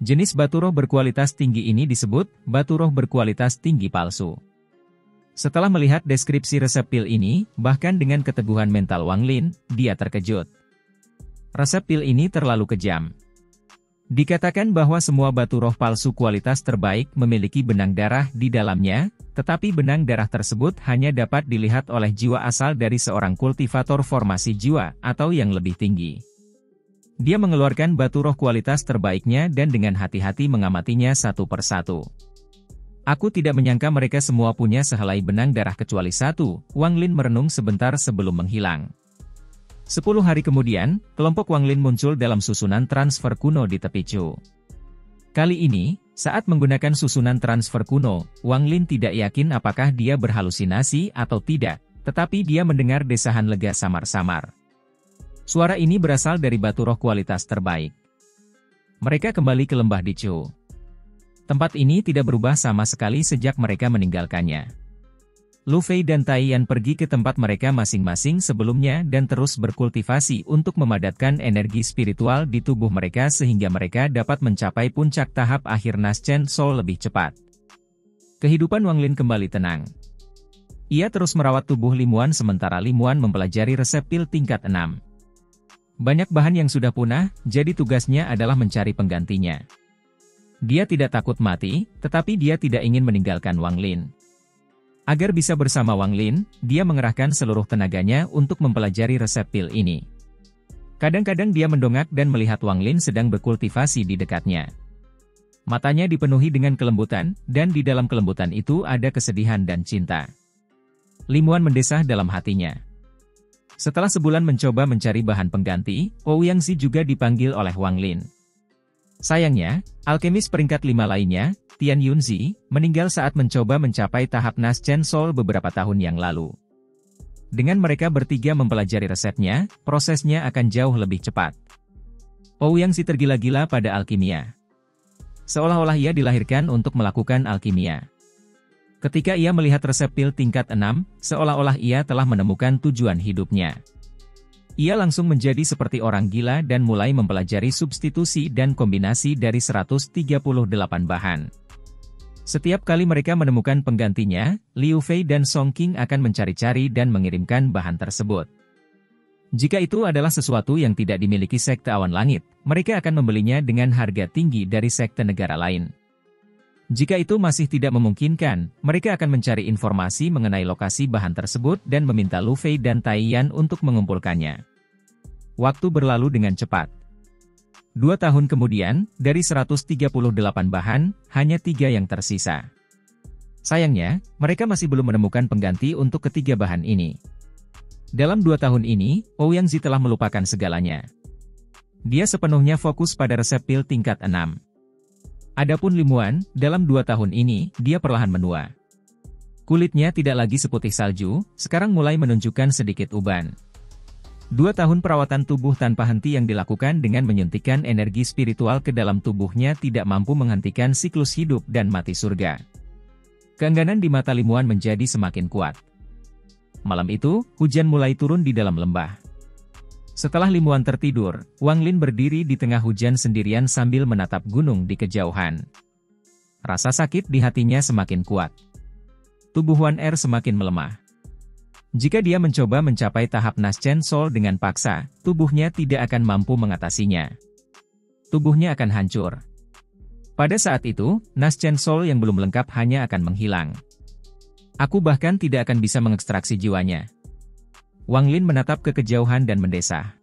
Jenis batu roh berkualitas tinggi ini disebut batu roh berkualitas tinggi palsu. Setelah melihat deskripsi resep pil ini, bahkan dengan keteguhan mental Wang Lin, dia terkejut. Resep pil ini terlalu kejam. Dikatakan bahwa semua batu roh palsu kualitas terbaik memiliki benang darah di dalamnya, tetapi benang darah tersebut hanya dapat dilihat oleh jiwa asal dari seorang kultivator formasi jiwa, atau yang lebih tinggi. Dia mengeluarkan batu roh kualitas terbaiknya dan dengan hati-hati mengamatinya satu persatu. Aku tidak menyangka mereka semua punya sehelai benang darah kecuali satu, Wang Lin merenung sebentar sebelum menghilang. 10 hari kemudian, kelompok Wang Lin muncul dalam susunan transfer kuno di tepi Chu. Kali ini, saat menggunakan susunan transfer kuno, Wang Lin tidak yakin apakah dia berhalusinasi atau tidak, tetapi dia mendengar desahan lega samar-samar. Suara ini berasal dari batu roh kualitas terbaik. Mereka kembali ke lembah di Chu. Tempat ini tidak berubah sama sekali sejak mereka meninggalkannya. Lu Fei dan Tai Yan pergi ke tempat mereka masing-masing sebelumnya dan terus berkultivasi untuk memadatkan energi spiritual di tubuh mereka sehingga mereka dapat mencapai puncak tahap akhir Naschen Soul lebih cepat. Kehidupan Wang Lin kembali tenang. Ia terus merawat tubuh Limuan sementara Limuan mempelajari resep pil tingkat 6. Banyak bahan yang sudah punah, jadi tugasnya adalah mencari penggantinya. Dia tidak takut mati, tetapi dia tidak ingin meninggalkan Wang Lin. Agar bisa bersama Wang Lin, dia mengerahkan seluruh tenaganya untuk mempelajari resep pil ini. Kadang-kadang dia mendongak dan melihat Wang Lin sedang berkultivasi di dekatnya. Matanya dipenuhi dengan kelembutan, dan di dalam kelembutan itu ada kesedihan dan cinta. Limuan mendesah dalam hatinya. Setelah sebulan mencoba mencari bahan pengganti, Ouyangzi juga dipanggil oleh Wang Lin. Sayangnya, alkemis peringkat 5 lainnya, Tian Yunzi, meninggal saat mencoba mencapai tahap Naschen Soul beberapa tahun yang lalu. Dengan mereka bertiga mempelajari resepnya, prosesnya akan jauh lebih cepat. Ouyangzi tergila-gila pada alkimia. Seolah-olah ia dilahirkan untuk melakukan alkimia. Ketika ia melihat resep pil tingkat 6, seolah-olah ia telah menemukan tujuan hidupnya. Ia langsung menjadi seperti orang gila dan mulai mempelajari substitusi dan kombinasi dari 138 bahan. Setiap kali mereka menemukan penggantinya, Liu Fei dan Song Qing akan mencari-cari dan mengirimkan bahan tersebut. Jika itu adalah sesuatu yang tidak dimiliki sekte awan langit, mereka akan membelinya dengan harga tinggi dari sekte negara lain. Jika itu masih tidak memungkinkan, mereka akan mencari informasi mengenai lokasi bahan tersebut dan meminta Lu Fei dan Tai Yan untuk mengumpulkannya. Waktu berlalu dengan cepat. 2 tahun kemudian, dari 138 bahan, hanya 3 yang tersisa. Sayangnya, mereka masih belum menemukan pengganti untuk ketiga bahan ini. Dalam 2 tahun ini, Ouyangzi telah melupakan segalanya. Dia sepenuhnya fokus pada resep pil tingkat 6. Adapun Limuan, dalam 2 tahun ini, dia perlahan menua. Kulitnya tidak lagi seputih salju, sekarang mulai menunjukkan sedikit uban. 2 tahun perawatan tubuh tanpa henti yang dilakukan dengan menyuntikkan energi spiritual ke dalam tubuhnya tidak mampu menghentikan siklus hidup dan mati surga. Keengganan di mata Limuan menjadi semakin kuat. Malam itu, hujan mulai turun di dalam lembah. Setelah Limuan tertidur, Wang Lin berdiri di tengah hujan sendirian sambil menatap gunung di kejauhan. Rasa sakit di hatinya semakin kuat. Tubuh Wan Er semakin melemah. Jika dia mencoba mencapai tahap Naschen Soul dengan paksa, tubuhnya tidak akan mampu mengatasinya. Tubuhnya akan hancur. Pada saat itu, Naschen Soul yang belum lengkap hanya akan menghilang. Aku bahkan tidak akan bisa mengekstraksi jiwanya. Wang Lin menatap ke kejauhan dan mendesah.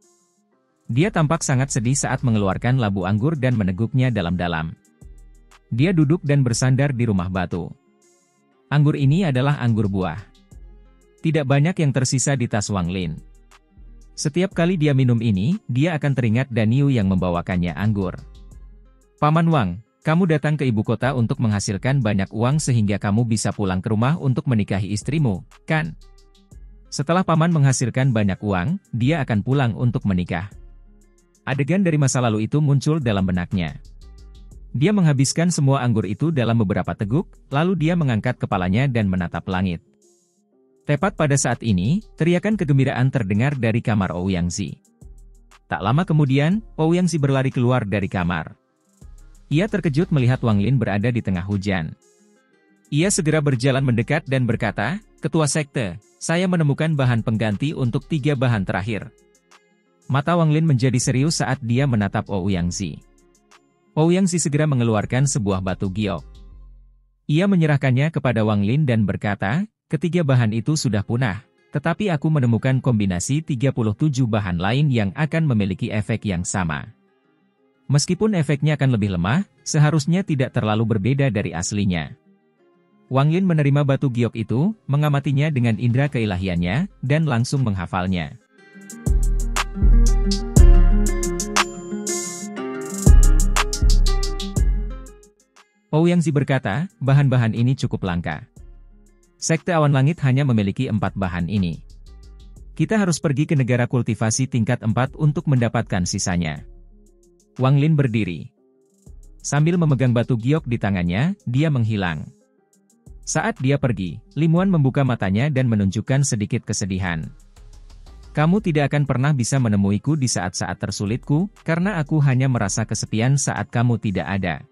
Dia tampak sangat sedih saat mengeluarkan labu anggur dan meneguknya dalam-dalam. Dia duduk dan bersandar di rumah batu. Anggur ini adalah anggur buah. Tidak banyak yang tersisa di tas Wang Lin. Setiap kali dia minum ini, dia akan teringat Daniu yang membawakannya anggur. Paman Wang, kamu datang ke ibu kota untuk menghasilkan banyak uang sehingga kamu bisa pulang ke rumah untuk menikahi istrimu, kan? Setelah paman menghasilkan banyak uang, dia akan pulang untuk menikah. Adegan dari masa lalu itu muncul dalam benaknya. Dia menghabiskan semua anggur itu dalam beberapa teguk, lalu dia mengangkat kepalanya dan menatap langit. Tepat pada saat ini, teriakan kegembiraan terdengar dari kamar Ouyangzi. Tak lama kemudian, Ouyangzi berlari keluar dari kamar. Ia terkejut melihat Wang Lin berada di tengah hujan. Ia segera berjalan mendekat dan berkata, "Ketua Sekte, saya menemukan bahan pengganti untuk 3 bahan terakhir." Mata Wang Lin menjadi serius saat dia menatap Ouyangzi. Ouyangzi segera mengeluarkan sebuah batu giok. Ia menyerahkannya kepada Wang Lin dan berkata, "Ketiga bahan itu sudah punah, tetapi aku menemukan kombinasi 37 bahan lain yang akan memiliki efek yang sama. Meskipun efeknya akan lebih lemah, seharusnya tidak terlalu berbeda dari aslinya." Wang Lin menerima batu giok itu, mengamatinya dengan indera keilahiannya, dan langsung menghafalnya. Ouyangzi berkata, bahan-bahan ini cukup langka. Sekte Awan Langit hanya memiliki 4 bahan ini. Kita harus pergi ke negara kultivasi tingkat 4 untuk mendapatkan sisanya. Wang Lin berdiri. Sambil memegang batu giok di tangannya, dia menghilang. Saat dia pergi, Limuan membuka matanya dan menunjukkan sedikit kesedihan. "Kamu tidak akan pernah bisa menemuiku di saat-saat tersulitku, karena aku hanya merasa kesepian saat kamu tidak ada."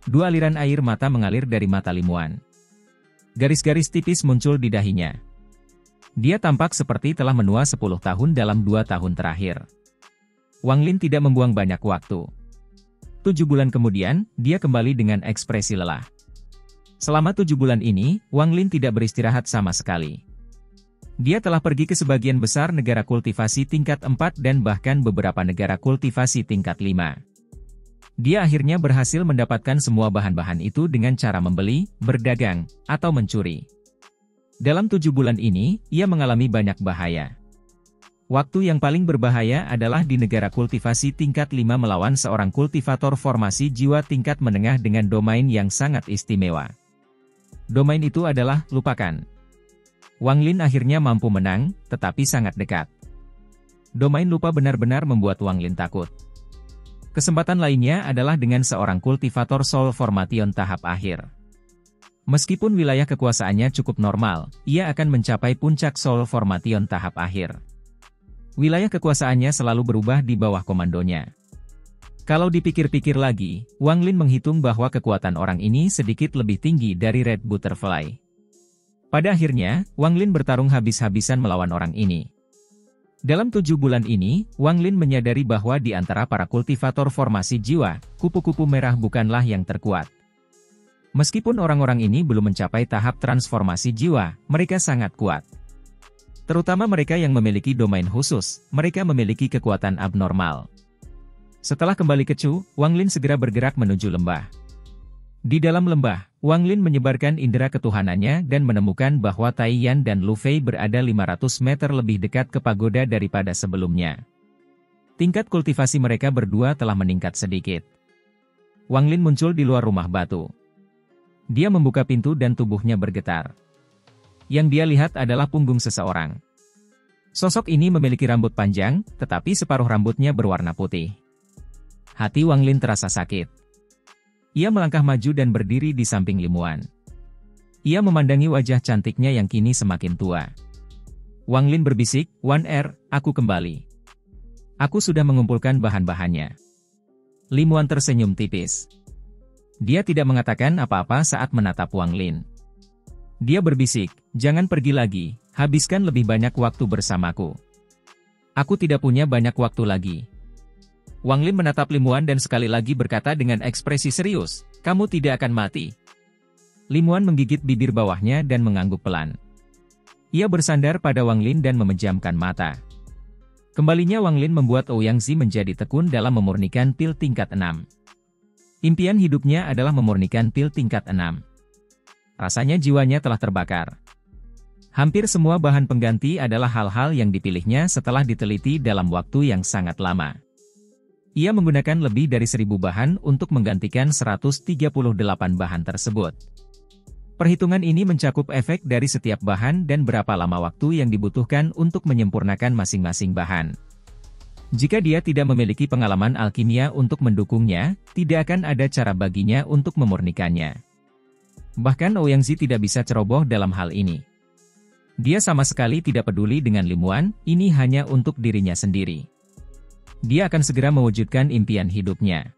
2 aliran air mata mengalir dari mata Limuan. Garis-garis tipis muncul di dahinya. Dia tampak seperti telah menua 10 tahun dalam 2 tahun terakhir. Wang Lin tidak membuang banyak waktu. 7 bulan kemudian, dia kembali dengan ekspresi lelah. Selama 7 bulan ini, Wang Lin tidak beristirahat sama sekali. Dia telah pergi ke sebagian besar negara kultivasi tingkat 4 dan bahkan beberapa negara kultivasi tingkat 5. Dia akhirnya berhasil mendapatkan semua bahan-bahan itu dengan cara membeli, berdagang, atau mencuri. Dalam 7 bulan ini, ia mengalami banyak bahaya. Waktu yang paling berbahaya adalah di negara kultivasi tingkat 5 melawan seorang kultivator formasi jiwa tingkat menengah dengan domain yang sangat istimewa. Domain itu adalah lupakan. Wang Lin akhirnya mampu menang, tetapi sangat dekat. Domain lupa benar-benar membuat Wang Lin takut. Kesempatan lainnya adalah dengan seorang kultivator Soul Formation tahap akhir. Meskipun wilayah kekuasaannya cukup normal, ia akan mencapai puncak Soul Formation tahap akhir. Wilayah kekuasaannya selalu berubah di bawah komandonya. Kalau dipikir-pikir lagi, Wang Lin menghitung bahwa kekuatan orang ini sedikit lebih tinggi dari Red Butterfly. Pada akhirnya, Wang Lin bertarung habis-habisan melawan orang ini. Dalam 7 bulan ini, Wang Lin menyadari bahwa di antara para kultivator formasi jiwa, kupu-kupu merah bukanlah yang terkuat. Meskipun orang-orang ini belum mencapai tahap transformasi jiwa, mereka sangat kuat. Terutama mereka yang memiliki domain khusus, mereka memiliki kekuatan abnormal. Setelah kembali ke Chu, Wang Lin segera bergerak menuju lembah. Di dalam lembah, Wang Lin menyebarkan indera ketuhanannya dan menemukan bahwa Tai Yan dan Lu Fei berada 500 meter lebih dekat ke pagoda daripada sebelumnya. Tingkat kultivasi mereka berdua telah meningkat sedikit. Wang Lin muncul di luar rumah batu. Dia membuka pintu dan tubuhnya bergetar. Yang dia lihat adalah punggung seseorang. Sosok ini memiliki rambut panjang, tetapi separuh rambutnya berwarna putih. Hati Wang Lin terasa sakit. Ia melangkah maju dan berdiri di samping Limuan. Ia memandangi wajah cantiknya yang kini semakin tua. Wang Lin berbisik, "Wan Er, aku kembali. Aku sudah mengumpulkan bahan-bahannya." Limuan tersenyum tipis. Dia tidak mengatakan apa-apa saat menatap Wang Lin. Dia berbisik, "Jangan pergi lagi, habiskan lebih banyak waktu bersamaku. Aku tidak punya banyak waktu lagi." Wang Lin menatap Limuan dan sekali lagi berkata dengan ekspresi serius, "Kamu tidak akan mati." Limuan menggigit bibir bawahnya dan mengangguk pelan. Ia bersandar pada Wang Lin dan memejamkan mata. Kembalinya Wang Lin membuat Ouyangzi menjadi tekun dalam memurnikan pil tingkat 6. Impian hidupnya adalah memurnikan pil tingkat 6. Rasanya jiwanya telah terbakar. Hampir semua bahan pengganti adalah hal-hal yang dipilihnya setelah diteliti dalam waktu yang sangat lama. Ia menggunakan lebih dari 1000 bahan untuk menggantikan 138 bahan tersebut. Perhitungan ini mencakup efek dari setiap bahan dan berapa lama waktu yang dibutuhkan untuk menyempurnakan masing-masing bahan. Jika dia tidak memiliki pengalaman alkimia untuk mendukungnya, tidak akan ada cara baginya untuk memurnikannya. Bahkan Ouyangzi tidak bisa ceroboh dalam hal ini. Dia sama sekali tidak peduli dengan Limuan, ini hanya untuk dirinya sendiri. Dia akan segera mewujudkan impian hidupnya.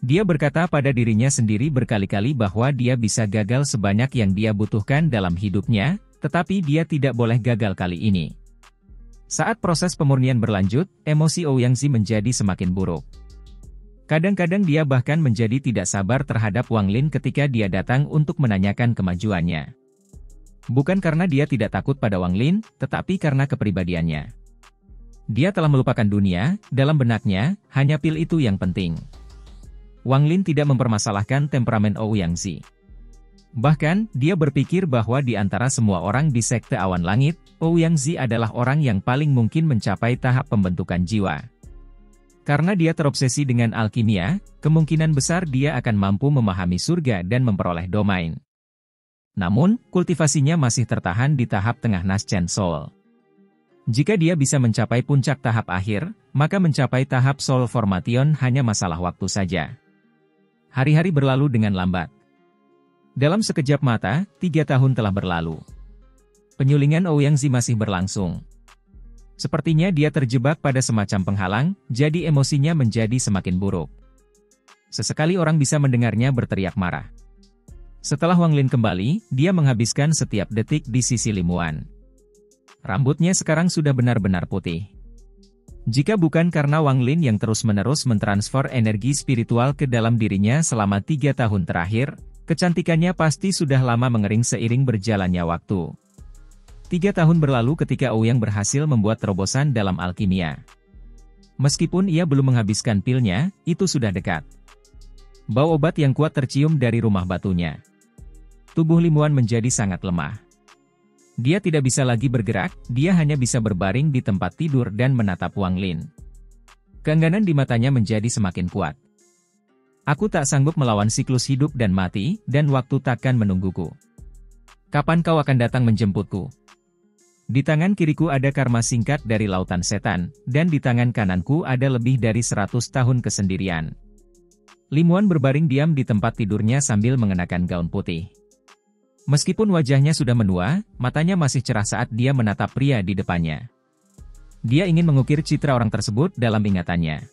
Dia berkata pada dirinya sendiri berkali-kali bahwa dia bisa gagal sebanyak yang dia butuhkan dalam hidupnya, tetapi dia tidak boleh gagal kali ini. Saat proses pemurnian berlanjut, emosi Ouyang Zi menjadi semakin buruk. Kadang-kadang dia bahkan menjadi tidak sabar terhadap Wang Lin ketika dia datang untuk menanyakan kemajuannya. Bukan karena dia tidak takut pada Wang Lin, tetapi karena kepribadiannya. Dia telah melupakan dunia, dalam benaknya, hanya pil itu yang penting. Wang Lin tidak mempermasalahkan temperamen Ouyang Zi. Bahkan, dia berpikir bahwa di antara semua orang di Sekte Awan Langit, Ouyang Zi adalah orang yang paling mungkin mencapai tahap pembentukan jiwa. Karena dia terobsesi dengan alkimia, kemungkinan besar dia akan mampu memahami surga dan memperoleh domain. Namun, kultivasinya masih tertahan di tahap tengah Naschen Soul. Jika dia bisa mencapai puncak tahap akhir, maka mencapai tahap Soul Formation hanya masalah waktu saja. Hari-hari berlalu dengan lambat. Dalam sekejap mata, 3 tahun telah berlalu. Penyulingan Ouyang Zi masih berlangsung. Sepertinya dia terjebak pada semacam penghalang, jadi emosinya menjadi semakin buruk. Sesekali orang bisa mendengarnya berteriak marah. Setelah Wang Lin kembali, dia menghabiskan setiap detik di sisi Limuan. Rambutnya sekarang sudah benar-benar putih. Jika bukan karena Wang Lin yang terus-menerus mentransfer energi spiritual ke dalam dirinya selama 3 tahun terakhir, kecantikannya pasti sudah lama mengering seiring berjalannya waktu. 3 tahun berlalu ketika Ouyang berhasil membuat terobosan dalam alkimia. Meskipun ia belum menghabiskan pilnya, itu sudah dekat. Bau obat yang kuat tercium dari rumah batunya. Tubuh Limuan menjadi sangat lemah. Dia tidak bisa lagi bergerak, dia hanya bisa berbaring di tempat tidur dan menatap Wang Lin. Keengganan di matanya menjadi semakin kuat. Aku tak sanggup melawan siklus hidup dan mati, dan waktu takkan menungguku. Kapan kau akan datang menjemputku? Di tangan kiriku ada karma singkat dari lautan setan, dan di tangan kananku ada lebih dari 100 tahun kesendirian. Limuan berbaring diam di tempat tidurnya sambil mengenakan gaun putih. Meskipun wajahnya sudah menua, matanya masih cerah saat dia menatap pria di depannya. Dia ingin mengukir citra orang tersebut dalam ingatannya.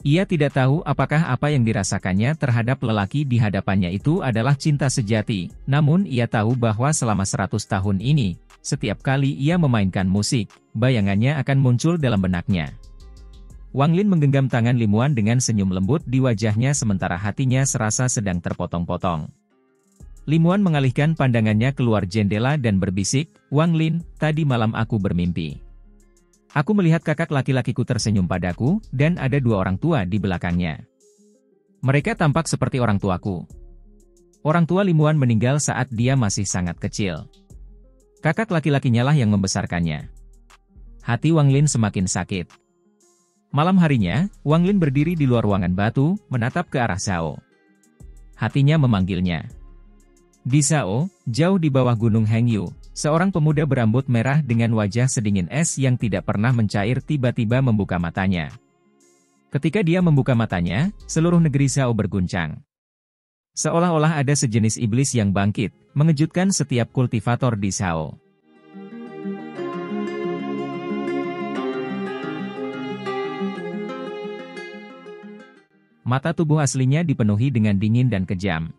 Ia tidak tahu apakah apa yang dirasakannya terhadap lelaki di hadapannya itu adalah cinta sejati, namun ia tahu bahwa selama 100 tahun ini, setiap kali ia memainkan musik, bayangannya akan muncul dalam benaknya. Wang Lin menggenggam tangan Limuan dengan senyum lembut di wajahnya sementara hatinya serasa sedang terpotong-potong. Limuan mengalihkan pandangannya keluar jendela dan berbisik, "Wang Lin, tadi malam aku bermimpi. Aku melihat kakak laki-lakiku tersenyum padaku, dan ada 2 orang tua di belakangnya. Mereka tampak seperti orang tuaku." Orang tua Limuan meninggal saat dia masih sangat kecil. Kakak laki-lakinya lah yang membesarkannya. Hati Wang Lin semakin sakit. Malam harinya, Wang Lin berdiri di luar ruangan batu, menatap ke arah Zhao. Hatinya memanggilnya. Di Zhao, jauh di bawah gunung Hengyu, seorang pemuda berambut merah dengan wajah sedingin es yang tidak pernah mencair tiba-tiba membuka matanya. Ketika dia membuka matanya, seluruh negeri Zhao berguncang. Seolah-olah ada sejenis iblis yang bangkit, mengejutkan setiap kultivator di Zhao. Mata tubuh aslinya dipenuhi dengan dingin dan kejam.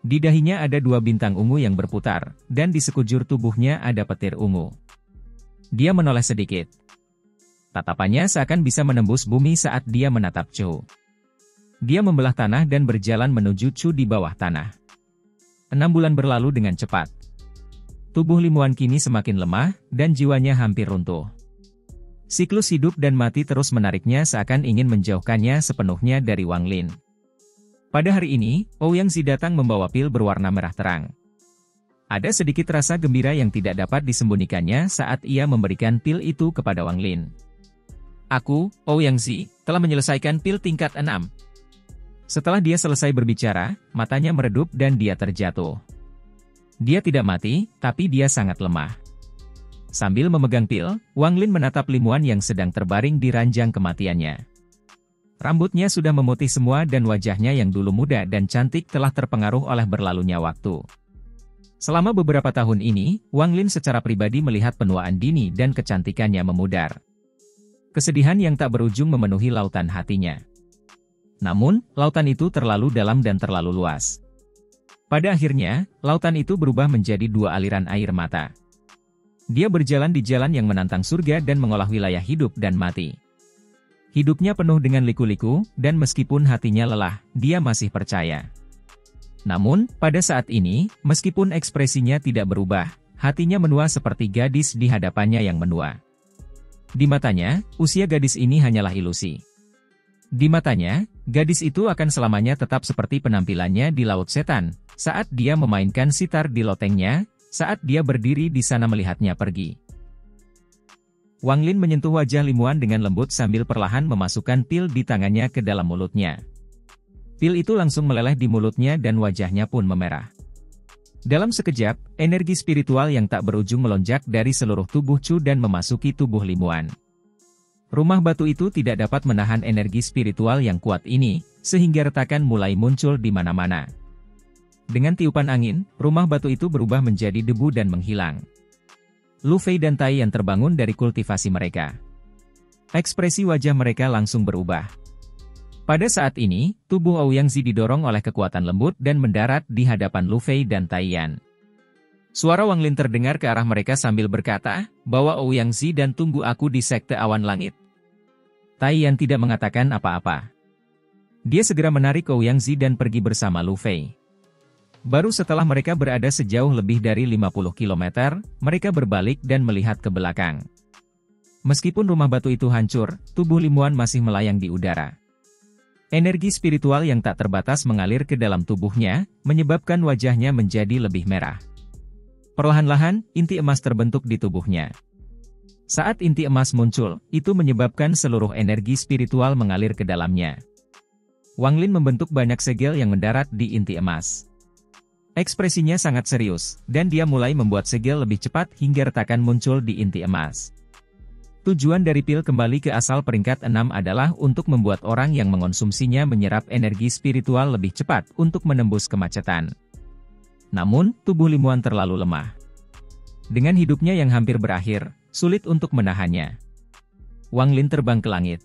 Di dahinya ada 2 bintang ungu yang berputar, dan di sekujur tubuhnya ada petir ungu. Dia menoleh sedikit. Tatapannya seakan bisa menembus bumi saat dia menatap Chu. Dia membelah tanah dan berjalan menuju Chu di bawah tanah. 6 bulan berlalu dengan cepat. Tubuh Limuan kini semakin lemah, dan jiwanya hampir runtuh. Siklus hidup dan mati terus menariknya seakan ingin menjauhkannya sepenuhnya dari Wang Lin. Pada hari ini, Ouyang Zi datang membawa pil berwarna merah terang. Ada sedikit rasa gembira yang tidak dapat disembunyikannya saat ia memberikan pil itu kepada Wang Lin. "Aku, Ouyang Zi, telah menyelesaikan pil tingkat 6. Setelah dia selesai berbicara, matanya meredup dan dia terjatuh. Dia tidak mati, tapi dia sangat lemah. Sambil memegang pil, Wang Lin menatap Limuan yang sedang terbaring di ranjang kematiannya. Rambutnya sudah memutih semua dan wajahnya yang dulu muda dan cantik telah terpengaruh oleh berlalunya waktu. Selama beberapa tahun ini, Wang Lin secara pribadi melihat penuaan dini dan kecantikannya memudar. Kesedihan yang tak berujung memenuhi lautan hatinya. Namun, lautan itu terlalu dalam dan terlalu luas. Pada akhirnya, lautan itu berubah menjadi dua aliran air mata. Dia berjalan di jalan yang menantang surga dan mengolah wilayah hidup dan mati. Hidupnya penuh dengan liku-liku, dan meskipun hatinya lelah, dia masih percaya. Namun, pada saat ini, meskipun ekspresinya tidak berubah, hatinya menua seperti gadis di hadapannya yang menua. Di matanya, usia gadis ini hanyalah ilusi. Di matanya, gadis itu akan selamanya tetap seperti penampilannya di Laut Setan, saat dia memainkan sitar di lotengnya, saat dia berdiri di sana melihatnya pergi. Wang Lin menyentuh wajah Li Muan dengan lembut sambil perlahan memasukkan pil di tangannya ke dalam mulutnya. Pil itu langsung meleleh di mulutnya dan wajahnya pun memerah. Dalam sekejap, energi spiritual yang tak berujung melonjak dari seluruh tubuh Chu dan memasuki tubuh Li Muan. Rumah batu itu tidak dapat menahan energi spiritual yang kuat ini, sehingga retakan mulai muncul di mana-mana. Dengan tiupan angin, rumah batu itu berubah menjadi debu dan menghilang. Lu Fei dan Tai yang terbangun dari kultivasi mereka. Ekspresi wajah mereka langsung berubah. Pada saat ini, tubuh Ouyang Zi didorong oleh kekuatan lembut dan mendarat di hadapan Lu Fei dan Tai Yan. Suara Wang Lin terdengar ke arah mereka sambil berkata, "Bawa Ouyang Zi dan tunggu aku di Sekte Awan Langit." Tai Yan tidak mengatakan apa-apa. Dia segera menarik Ouyang Zi dan pergi bersama Lu Fei. Baru setelah mereka berada sejauh lebih dari 50 km, mereka berbalik dan melihat ke belakang. Meskipun rumah batu itu hancur, tubuh Li Muan masih melayang di udara. Energi spiritual yang tak terbatas mengalir ke dalam tubuhnya, menyebabkan wajahnya menjadi lebih merah. Perlahan-lahan, inti emas terbentuk di tubuhnya. Saat inti emas muncul, itu menyebabkan seluruh energi spiritual mengalir ke dalamnya. Wang Lin membentuk banyak segel yang mendarat di inti emas. Ekspresinya sangat serius, dan dia mulai membuat segel lebih cepat hingga retakan muncul di inti emas. Tujuan dari pil kembali ke asal peringkat 6 adalah untuk membuat orang yang mengonsumsinya menyerap energi spiritual lebih cepat untuk menembus kemacetan. Namun, tubuh Li Muan terlalu lemah. Dengan hidupnya yang hampir berakhir, sulit untuk menahannya. Wang Lin terbang ke langit.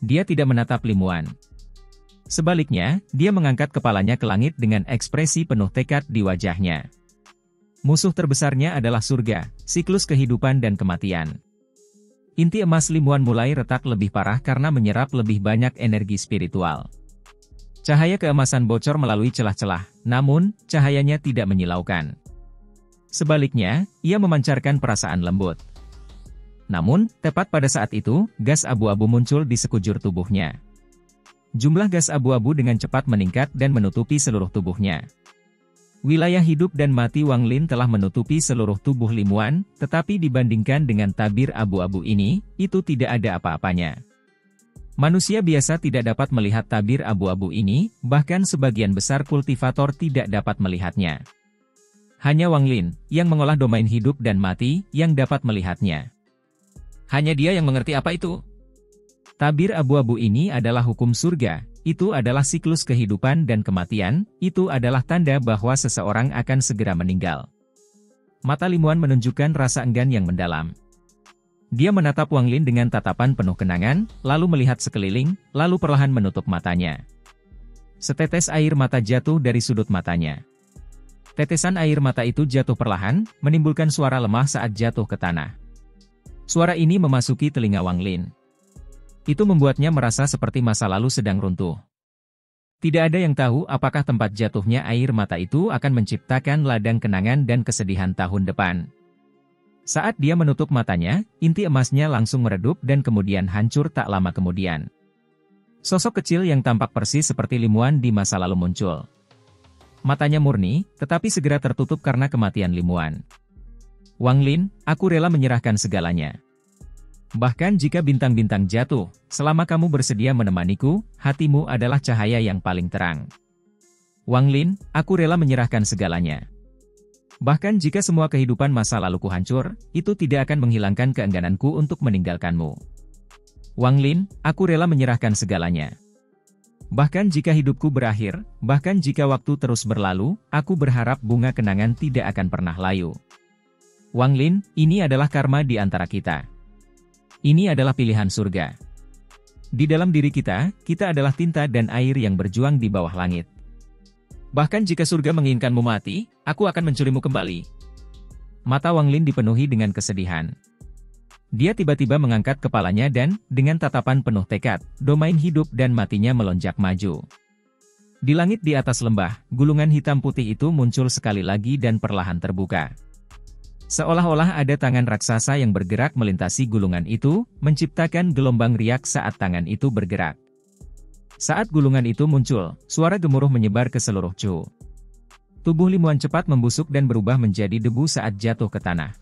Dia tidak menatap Li Muan. Sebaliknya, dia mengangkat kepalanya ke langit dengan ekspresi penuh tekad di wajahnya. Musuh terbesarnya adalah surga, siklus kehidupan dan kematian. Inti emas Li Muan mulai retak lebih parah karena menyerap lebih banyak energi spiritual. Cahaya keemasan bocor melalui celah-celah, namun, cahayanya tidak menyilaukan. Sebaliknya, ia memancarkan perasaan lembut. Namun, tepat pada saat itu, gas abu-abu muncul di sekujur tubuhnya. Jumlah gas abu-abu dengan cepat meningkat dan menutupi seluruh tubuhnya. Wilayah hidup dan mati Wang Lin telah menutupi seluruh tubuh Li Muan, tetapi dibandingkan dengan tabir abu-abu ini, itu tidak ada apa-apanya. Manusia biasa tidak dapat melihat tabir abu-abu ini, bahkan sebagian besar kultivator tidak dapat melihatnya. Hanya Wang Lin, yang mengolah domain hidup dan mati, yang dapat melihatnya. Hanya dia yang mengerti apa itu. Tabir abu-abu ini adalah hukum surga, itu adalah siklus kehidupan dan kematian, itu adalah tanda bahwa seseorang akan segera meninggal. Mata Li Muan menunjukkan rasa enggan yang mendalam. Dia menatap Wang Lin dengan tatapan penuh kenangan, lalu melihat sekeliling, lalu perlahan menutup matanya. Setetes air mata jatuh dari sudut matanya. Tetesan air mata itu jatuh perlahan, menimbulkan suara lemah saat jatuh ke tanah. Suara ini memasuki telinga Wang Lin. Itu membuatnya merasa seperti masa lalu sedang runtuh. Tidak ada yang tahu apakah tempat jatuhnya air mata itu akan menciptakan ladang kenangan dan kesedihan tahun depan. Saat dia menutup matanya, inti emasnya langsung meredup dan kemudian hancur tak lama kemudian. Sosok kecil yang tampak persis seperti Li Muan di masa lalu muncul. Matanya murni, tetapi segera tertutup karena kematian Li Muan. Wang Lin, aku rela menyerahkan segalanya. Bahkan jika bintang-bintang jatuh, selama kamu bersedia menemaniku, hatimu adalah cahaya yang paling terang. Wang Lin, aku rela menyerahkan segalanya. Bahkan jika semua kehidupan masa laluku hancur, itu tidak akan menghilangkan keenggananku untuk meninggalkanmu. Wang Lin, aku rela menyerahkan segalanya. Bahkan jika hidupku berakhir, bahkan jika waktu terus berlalu, aku berharap bunga kenangan tidak akan pernah layu. Wang Lin, ini adalah karma di antara kita. Ini adalah pilihan surga. Di dalam diri kita adalah tinta dan air yang berjuang di bawah langit. Bahkan jika surga menginginkanmu mati, aku akan mencurimu kembali. Mata Wang Lin dipenuhi dengan kesedihan. Dia tiba-tiba mengangkat kepalanya dan, dengan tatapan penuh tekad, domain hidup dan matinya melonjak maju. Di langit di atas lembah, gulungan hitam putih itu muncul sekali lagi dan perlahan terbuka. Seolah-olah ada tangan raksasa yang bergerak melintasi gulungan itu, menciptakan gelombang riak saat tangan itu bergerak. Saat gulungan itu muncul, suara gemuruh menyebar ke seluruh Chu. Tubuh Limuan cepat membusuk dan berubah menjadi debu saat jatuh ke tanah.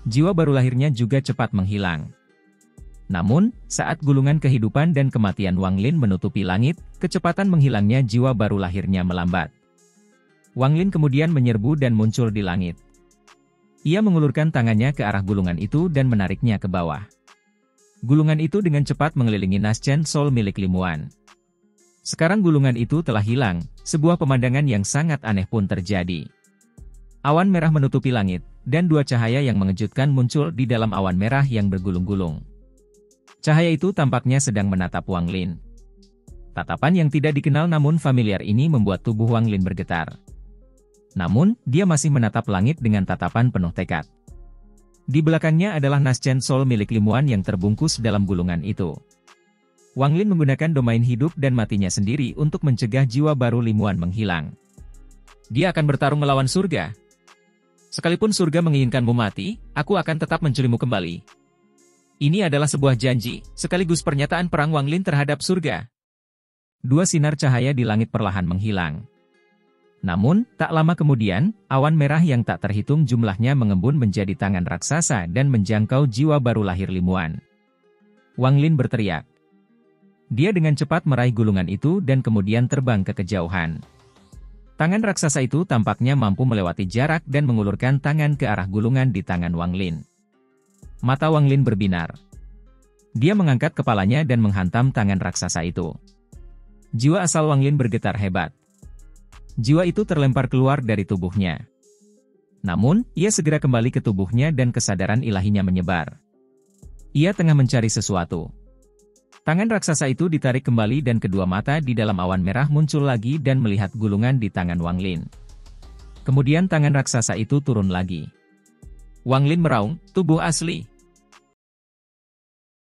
Jiwa baru lahirnya juga cepat menghilang. Namun, saat gulungan kehidupan dan kematian Wang Lin menutupi langit, kecepatan menghilangnya jiwa baru lahirnya melambat. Wang Lin kemudian menyerbu dan muncul di langit. Ia mengulurkan tangannya ke arah gulungan itu dan menariknya ke bawah. Gulungan itu dengan cepat mengelilingi Naschen Soul milik Limuan. Sekarang gulungan itu telah hilang, sebuah pemandangan yang sangat aneh pun terjadi. Awan merah menutupi langit, dan dua cahaya yang mengejutkan muncul di dalam awan merah yang bergulung-gulung. Cahaya itu tampaknya sedang menatap Wang Lin. Tatapan yang tidak dikenal namun familiar ini membuat tubuh Wang Lin bergetar. Namun, dia masih menatap langit dengan tatapan penuh tekad. Di belakangnya adalah Naschen Soul milik Limuan yang terbungkus dalam gulungan itu. Wang Lin menggunakan domain hidup dan matinya sendiri untuk mencegah jiwa baru Limuan menghilang. Dia akan bertarung melawan surga. Sekalipun surga menginginkanmu mati, aku akan tetap mencurimu kembali. Ini adalah sebuah janji, sekaligus pernyataan perang Wang Lin terhadap surga. Dua sinar cahaya di langit perlahan menghilang. Namun, tak lama kemudian, awan merah yang tak terhitung jumlahnya mengembun menjadi tangan raksasa dan menjangkau jiwa baru lahir Limuan. Wang Lin berteriak. Dia dengan cepat meraih gulungan itu dan kemudian terbang ke kejauhan. Tangan raksasa itu tampaknya mampu melewati jarak dan mengulurkan tangan ke arah gulungan di tangan Wang Lin. Mata Wang Lin berbinar. Dia mengangkat kepalanya dan menghantam tangan raksasa itu. Jiwa asal Wang Lin bergetar hebat. Jiwa itu terlempar keluar dari tubuhnya. Namun, ia segera kembali ke tubuhnya dan kesadaran ilahinya menyebar. Ia tengah mencari sesuatu. Tangan raksasa itu ditarik kembali dan kedua mata di dalam awan merah muncul lagi dan melihat gulungan di tangan Wang Lin. Kemudian tangan raksasa itu turun lagi. Wang Lin meraung, tubuh asli.